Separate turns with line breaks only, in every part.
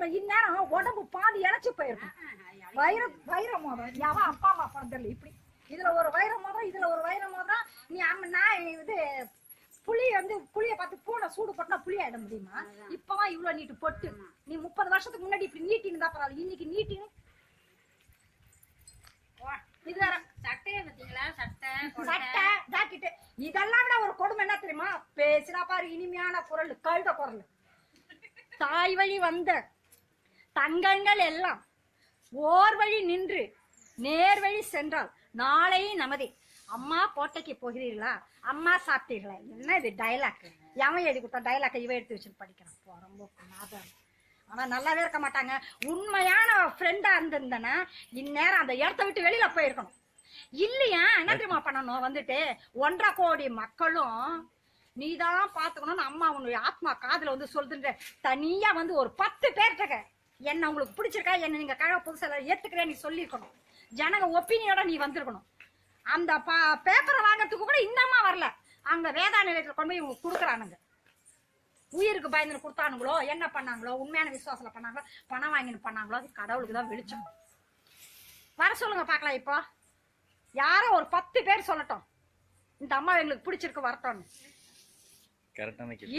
மோதிரம் இந்நேரம் உடம்பு பாதி இழைச்சு போயிருக்கும். வைர மோதிரம் யாவா அப்பா அம்மா பிறந்தல இப்படி இதுல ஒரு வைர மோதிரம் இதுல ஒரு வைர மோதிரம். நீ நான் இது புளிய பார்த்து பூனை சூடு போட்டா புளி ஆயிட முடியுமா? இப்பதான் இவ்வளவு நீட்டு பொட்டு. நீ 30 வருஷத்துக்கு முன்னாடி இப்படி நீட்டின்னு தான் பரவாயில்ல, இன்னைக்கு நீட்டின்னு இது வேற சட்டையை பத்தீங்களா? சட்டை ஜாக்கெட்டு இதெல்லாம் விட ஒரு கொடுமை என்ன தெரியுமா? பேசுறா பாரு இனிமையான குரல், கழுத குரல். தாய் வழி வந்த தங்கங்கள் எல்லாம் ஓர் வழி நின்று நேர் வழி சென்றால் நாளை நமதே. அம்மா கோட்டைக்கு போகிறீர்களா? அம்மா சாப்பிட்டீர்களா? என்ன இது டைலாக்? எவன் எழுதி கொடுத்தா டைலாக்? இவ எடுத்து வச்சுட்டு படிக்கிறான். ரொம்ப ஆனா நல்லாவே இருக்க மாட்டாங்க. உண்மையான ஃப்ரெண்டா இருந்திருந்தனா இந்நேரம் அந்த இடத்த விட்டு வெளியில போயிருக்கணும். இல்லையா என்ன தெரியுமா பண்ணணும்? வந்துட்டு 1.5 கோடி மக்களும் நீதான் பாத்துக்கணும்னு அம்மா உன்னுடைய ஆத்மா காதுல வந்து சொல்லுன்ற தனியா வந்து ஒரு 10 பேர்கிட்ட என்ன உங்களுக்கு பிடிச்சிருக்கா, என்ன நீங்க கழக புதுசா ஏத்துக்கிறேன் நீ சொல்லிருக்கணும். ஜனங்க ஒப்பீனியோட நீ வந்திருக்கணும். அந்த பேப்பரை வாங்கறதுக்கு கூட இந்த அம்மா வரல. அங்க வேதா நிலையத்துல கொண்டு போய் இவங்க குடுக்குறானுங்க. உயிருக்கு பயந்து கொடுத்தானுங்களோ என்ன பண்ணாங்களோ, உண்மையான விசுவாசத்துல பண்ணாங்களோ, பணம் வாங்கின்னு பண்ணாங்களோ, அது கடவுளுக்கு தான் வெளிச்சம். வர சொல்லுங்க பாக்கலாம். இப்போ யாரோ ஒரு 10 பேர் சொல்லட்டும் இந்த அம்மா எங்களுக்கு பிடிச்சிருக்கு வரட்டும்.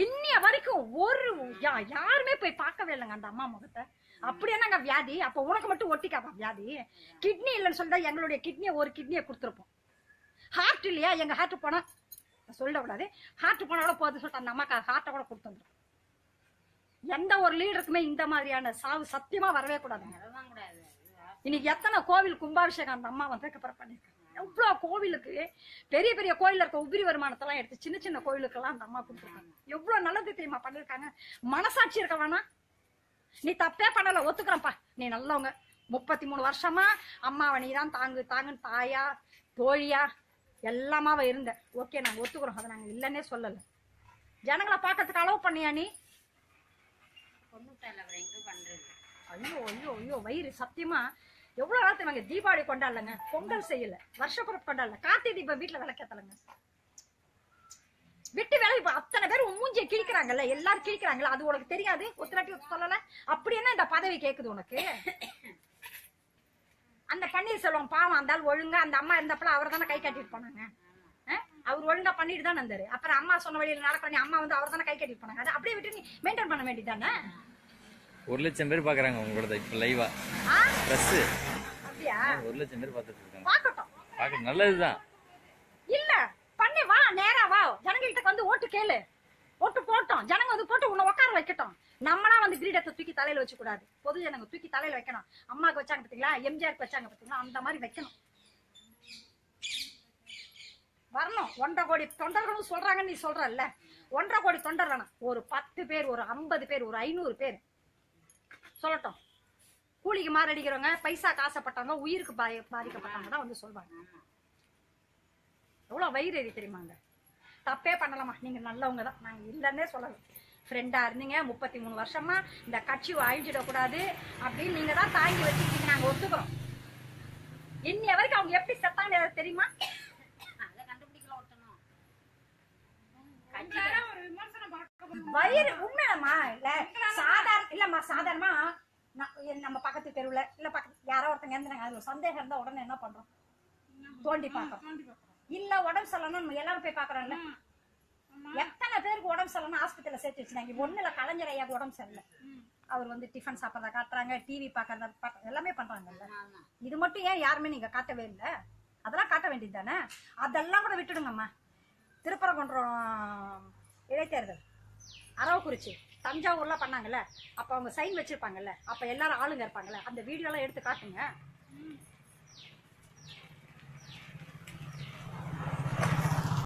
இன்னைய வரைக்கும் ஒரு யாருமே போய் பார்க்கவே இல்லைங்க அந்த அம்மா முகத்தை. அப்படி என்னங்க வியாதி? அப்ப உனக்கு மட்டும் ஒட்டிக்காப்பா வியாதி? கிட்னி இல்லைன்னு சொல்லிட்டா எங்களுடைய கிட்னியை ஒரு கிட்னியை கொடுத்துருப்போம். ஹார்ட் இல்லையா? எங்க ஹார்ட் போனா சொல்லக்கூடாது, ஹார்ட் போனா கூட போகுது சொல்லிட்டு அந்த அம்மாக்கு ஹார்ட்டை கூட கொடுத்து வந்துடும். எந்த ஒரு லீடருக்குமே இந்த மாதிரியான சாவு சத்தியமா வரவே கூடாதுங்க. இன்னைக்கு எத்தனை கோவில் கும்பாபிஷேகம் அந்த அம்மா வந்ததுக்கு அப்புறம் பண்ணிருக்காங்க. எவ்வளவு கோவிலுக்கு பெரிய பெரிய கோயில இருக்க உபரி வருமானத்தெல்லாம் எடுத்து சின்ன சின்ன கோயிலுக்கெல்லாம் அந்த அம்மா கொடுத்துருக்காங்க. எவ்வளவு நல்லது தெரியுமா பண்ணிருக்காங்க? மனசாட்சி இருக்க வேணா? நீ தப்பே பண்ணல, ஒத்துக்கிறப்பா, நீ நல்லவங்க. 33 வருஷமா அம்மாவை நீதான் தாங்குன்னு தாயா தோழியா எல்லாமாவ இருந்த. ஓகே நாங்க ஒத்துக்கிறோம், அதை நாங்க இல்லன்னே சொல்லல. ஜனங்களை பாக்கிறதுக்கு அளவு பண்ணியா நீ? ஐயோ ஐயோ ஐயோ வயிறு சத்தியமா எவ்வளவு நாள் தெரியுமாங்க? தீபாவளி கொண்டாடலங்க, பொங்கல் செய்யல, வருஷப்பிறப்பு கொண்டாடல, கார்த்திகை தீபம் வீட்டுல விளக்கேத்தலங்க. விட்டு வேலை இப்ப அத்தனை பேர் மூஞ்சியை கிழிக்கிறாங்கல்ல, எல்லாரும் கிழிக்கிறாங்கல்ல, அது உனக்கு தெரியாது? ஒத்துராட்டி சொல்லல. அப்படி என்ன இந்த பதவி கேக்குது உனக்கு? அந்த பன்னீர்செல்வம் பாவம் இருந்தாலும் ஒழுங்கா அந்த அம்மா இருந்தப்பல அவர் தானே கை காட்டிட்டு போனாங்க. அவர் ஒழுங்கா பண்ணிட்டு தான் இருந்தாரு. அப்புறம் அம்மா சொன்ன வழியில நடக்க அம்மா வந்து அவர் தானே கை காட்டிட்டு போனாங்க. அது அப்படியே விட்டு நீ மெயின்டைன் பண்ண வேண்டியதானே?
1 லட்சம் பேர் பாக்குறாங்க உங்களோட இப்ப லைவா பிரஸ்.
அப்படியா?
1 லட்சம் பேர் பார்த்துட்டு இருக்காங்க.
பார்க்கட்டும்,
நல்லதுதான்.
இல்ல பண்ணி வா, நேரா வா, ஜனங்கள்கிட்ட வந்து ஓட்டு கேளு. ஓட்டு போட்டோம், ஜனங்க வந்து போட்டு உன்னை உட்கார வைக்கட்டும். நம்மளா வந்து கிரீடத்தை தூக்கி தலையில வச்சு கூடாது. பொது ஜனங்க தூக்கி தலையில வைக்கணும். அம்மாக்கு வச்சாங்க பாத்தீங்களா, எம்ஜிஆருக்கு வச்சாங்க பாத்தீங்களா, அந்த மாதிரி வைக்கணும். வரணும். 1.5 கோடி தொண்டர்களும் சொல்றாங்கன்னு நீ சொல்றல்ல, 1.5 கோடி தொண்டர் வேணாம், ஒரு 10 பேர், ஒரு 50 பேர், ஒரு 500 பேர் சொல்லட்டும். கூலிக்கு மாரடிக்கிறவங்க, பைசா காசப்பட்டவங்க, உயிருக்கு பாதிக்கப்பட்டவங்க தான் வந்து சொல்வாங்க. எவ்வளவு வயிறு எரி தெரியுமாங்க? தப்பே பண்ணலாமா? நீங்க நல்லவங்க தான், நாங்க இல்லன்னே சொல்லல. ஃப்ரெண்டா இருந்தீங்க 33 வருஷமா, இந்த கட்சி அழிஞ்சிடக்கூடாது அப்படின்னு நீங்க தான் தாங்கி வச்சுக்கிட்டீங்க, நாங்க ஒத்துக்கிறோம். இன்னைய வரைக்கும் அவங்க எப்படி செத்தாங்க தெரியுமா? வயிறு உண்மையாமா? இல்ல இல்லம்மா, சாதாரணமா நம்ம பக்கத்து தெருவுல இல்ல பக்கத்து யாரோ ஒருத்தங்க இருந்தாங்க, அது ஒரு சந்தேகம் இருந்தா உடனே என்ன பண்றோம்? தோண்டி பாக்கிறோம். இல்ல உடம்பு சரியில்லைன்னு எல்லாரும் போய் பாக்குறோம்ல. எத்தனை பேருக்கு உடம்பு சரியில்லைன்னு ஆஸ்பத்திரியில சேர்த்து வச்சுனாங்க. ஒண்ணுல கலைஞர் ஐயாவுக்கு உடம்பு சரியில்லை, அவர் வந்து டிஃபன் சாப்பிட்றத காட்டுறாங்க, டிவி பாக்குறத எல்லாமே பண்றாங்கல்ல. இது மட்டும் ஏன் யாருமே நீங்க காட்டவே இல்லை? அதெல்லாம் காட்ட வேண்டியது தானே. அதெல்லாம் கூட விட்டுடுங்கம்மா. திருப்பரங்குன்றம் இடைத்தேர்தல், அரவக்குறிச்சி, தஞ்சாவூர்லாம் பண்ணாங்கல்ல, அப்ப அவங்க சைன் வச்சிருப்பாங்கல்ல, அப்ப எல்லாரும் ஆளுங்க இருப்பாங்கல்ல, அந்த வீடியோ எல்லாம் எடுத்து காட்டுங்க.